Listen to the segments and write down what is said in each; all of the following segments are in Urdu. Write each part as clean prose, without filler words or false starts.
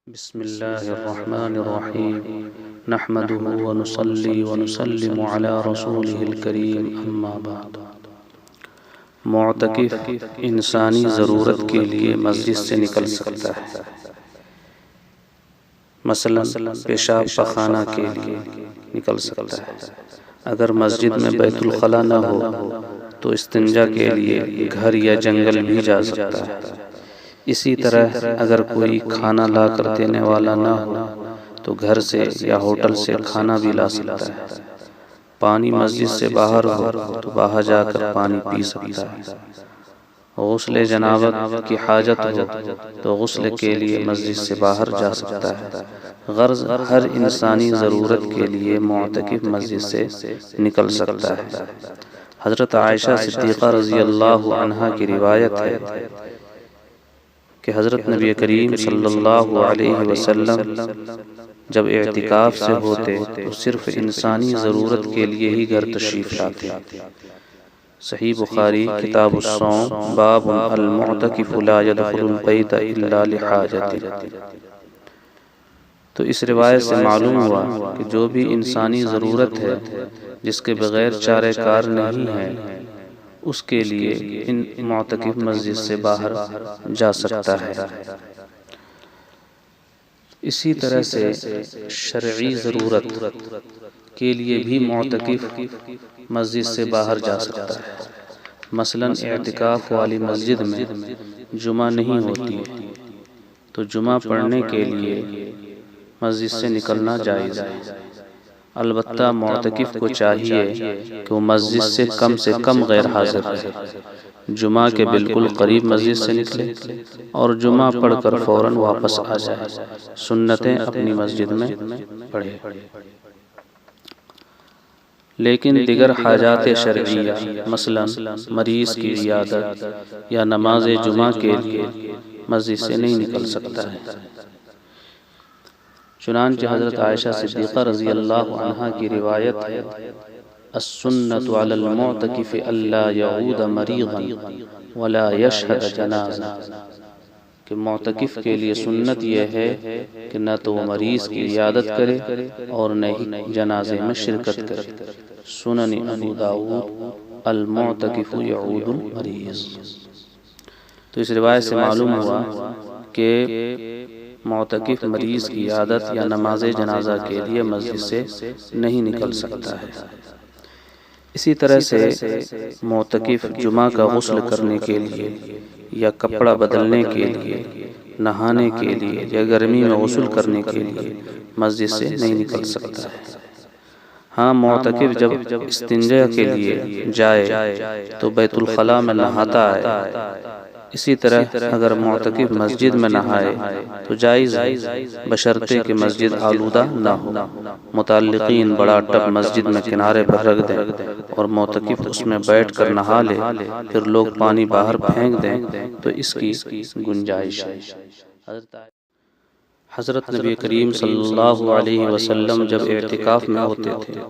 بسم الله الرحمن الرحيم نحمده ونصلي ونسلم على رسوله الكريم اما بعد۔ معتکف انسانی ضرورت کے لیے مسجد سے نکل سکتا ہے، مثلا پیشاب پخانہ کے لیے نکل سکتا ہے۔ اگر مسجد میں بیت الخلا نہ ہو تو استنجا کے لیے گھر یا جنگل بھی جا سکتا ہے۔ اسی طرح اگر کوئی کھانا لا کر دینے والا نہ ہو تو گھر سے یا ہوٹل سے کھانا بھی لا سکتا ہے۔ پانی مسجد سے باہر ہو تو باہر جا کر پانی پی سکتا ہے۔ غسل جنابت کی حاجت ہو تو غسل کے لیے مسجد سے باہر جا سکتا ہے۔ غرض ہر انسانی ضرورت کے لیے معتکف مسجد سے نکل سکتا ہے۔ حضرت عائشہ صدیقہ رضی اللہ عنہا کی روایت ہے کہ حضرت نبی کریم صلی اللہ علیہ وسلم جب اعتکاف سے ہوتے تو صرف انسانی ضرورت کے لیے ہی گھر تشریف لاتے۔ صحیح بخاری کتاب الصوم باب المعتکف لا يدخل البیت الا لحاجت۔ تو اس روایت سے معلوم ہوا کہ جو بھی انسانی ضرورت ہے جس کے بغیر چارہ کار نہیں ہے اس کے لیے ان معتکف مسجد سے باہر جا سکتا ہے۔ اسی طرح سے شرعی ضرورت کے لیے بھی معتکف مسجد سے باہر جا سکتا ہے۔ مثلا اعتکاف والی مسجد میں جمعہ نہیں ہوتی تو جمعہ پڑھنے کے لیے مسجد سے نکلنا جائز ہے۔ البتہ معتکف کو چاہیے کہ وہ مسجد سے کم غیر حاضر رہے، جمعہ کے بالکل قریب مسجد سے نکلے اور جمعہ پڑھ کر فوراً واپس آ جائے، سنتیں اپنی مسجد میں پڑھے۔ لیکن دیگر حاجات شرعیہ مثلا مریض کی عیادت یا نماز جمعہ کے لیے مسجد سے نہیں نکل سکتا ہے۔ چنانچہ حضرت عائشہ صدیقہ رضی اللہ عنہا کی روایت ہے السنۃ علی المعتکف الا یعود مریضا ولا یشہد جنازہ، کہ معتکف کے لیے سنت یہ ہے کہ نہ تو وہ مریض کی عیادت کرے اور نہ ہی جنازے میں شرکت کرے۔ سنن ابو داؤد المعتکف یعود المریض۔ تو اس روایت سے معلوم ہوا کہ معتکف مریض کی عیادت یا نماز جنازہ کے لیے مسجد سے نہیں نکل سکتا ہے۔ اسی طرح سے معتکف جمعہ کا غسل کرنے کے لیے یا کپڑا بدلنے کے لیے، نہانے کے لیے یا گرمی میں غسل کرنے کے لیے مسجد سے نہیں نکل سکتا ہے۔ ہاں معتکف جب استنجا کے لیے جائے تو بیت الخلا میں نہاتا ہے۔ اسی طرح اگر معتکف مسجد میں نہائے تو جائز ہے، بشرطے کہ مسجد آلودہ نہ ہو۔ متعلقین بڑا ٹب مسجد میں کنارے پر رکھ دیں اور معتکف اس میں بیٹھ کر نہا لے، پھر لوگ پانی باہر پھینک دیں تو اس کی گنجائش ہے۔ حضرت نبی کریم صلی اللہ علیہ وسلم جب اعتکاف میں ہوتے تھے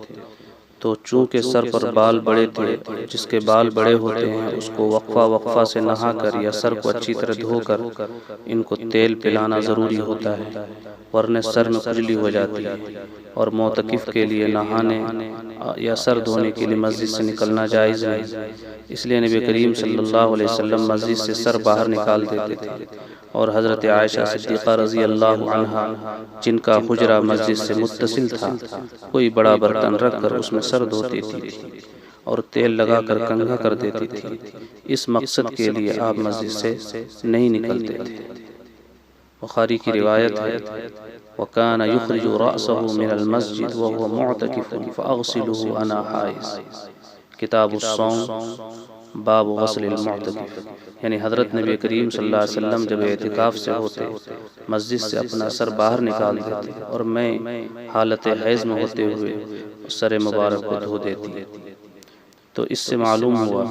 تو چونکہ سر پر بال بڑے تھے، جس کے بال بڑے ہوتے ہیں اس کو وقفہ سے نہا کر یا سر کو اچھی طرح دھو کر ان کو تیل پلانا ضروری ہوتا ہے، ورنہ سر میں کھجلی ہو جاتی ہے۔ اور معتکف کے لیے نہانے یا سر دھونے کے لیے مسجد سے نکلنا جائز نہیں، اس لیے نبی کریم صلی اللہ علیہ وسلم مسجد سے سر باہر نکال دیتے تھے۔ اور حضرت عائشہ صدیقہ رضی اللہ عنہا جن کا حجرہ مسجد سے متصل تھا، کوئی بڑا برتن رکھ کر اس میں سر دھوتی تھی اور تیل لگا کر کنگھا کر دیتی تھی۔ اس مقصد کے لیے آپ مسجد سے نہیں نکلتے تھے۔ بخاری کی روایت ہے وَكَانَ يُخْرِجُ رَأْسَهُ مِنَ الْمَسْجِدِ وَهُوَ مُعْتَكِفٌ فَأَغْسِلُهُ أَنَا حَائِضٌ۔ کتاب الصوم باب غسل المعتکف، یعنی حضرت نبی کریم صلی اللہ علیہ وسلم جب اعتکاف سے ہوتے مسجد سے اپنا سر باہر نکال دیتے اور میں حالت حیض میں ہوتے ہوئے سر مبارک کو دھو دیتی۔ تو اس سے معلوم ہوا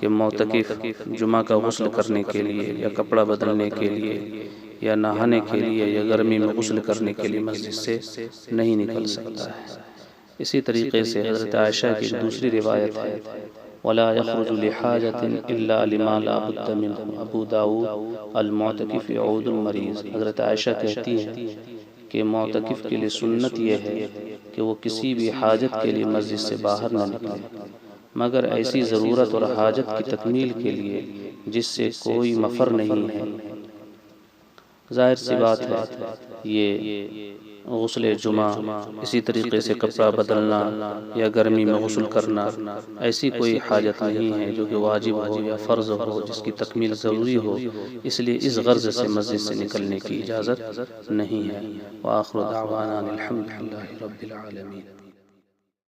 کہ معتکف جمعہ کا غسل کرنے کے لیے یا کپڑا بدلنے کے لیے یا نہانے کے لیے یا گرمی میں غسل کرنے کے لیے مسجد سے نہیں نکل سکتا ہے۔ اسی طریقے سے حضرت عائشہ کی دوسری روایت ہے ولا يخرج لحاجة إلا لما لا بد منه۔ ابو داؤد المعتکف يعود المریض۔ حضرت عائشہ کہتی ہیں کہ معتکف کے لیے سنت یہ ہے کہ وہ کسی بھی حاجت کے لیے مسجد سے باہر نہ نکلے مگر ایسی ضرورت اور حاجت کی تکمیل کے لیے جس سے کوئی مفر نہیں ہے۔ ظاہر سی بات ہے یہ غسل جمعہ، اسی طریقے سے کپڑا بدلنا یا گرمی میں غسل کرنا، ایسی کوئی حاجت نہیں ہے جو کہ واجب ہو یا فرض ہو جس کی تکمیل ضروری ہو، اس لیے اس غرض سے مسجد سے نکلنے کی اجازت نہیں ہے۔ وآخر دعوانا الحمدللہ رب العالمین۔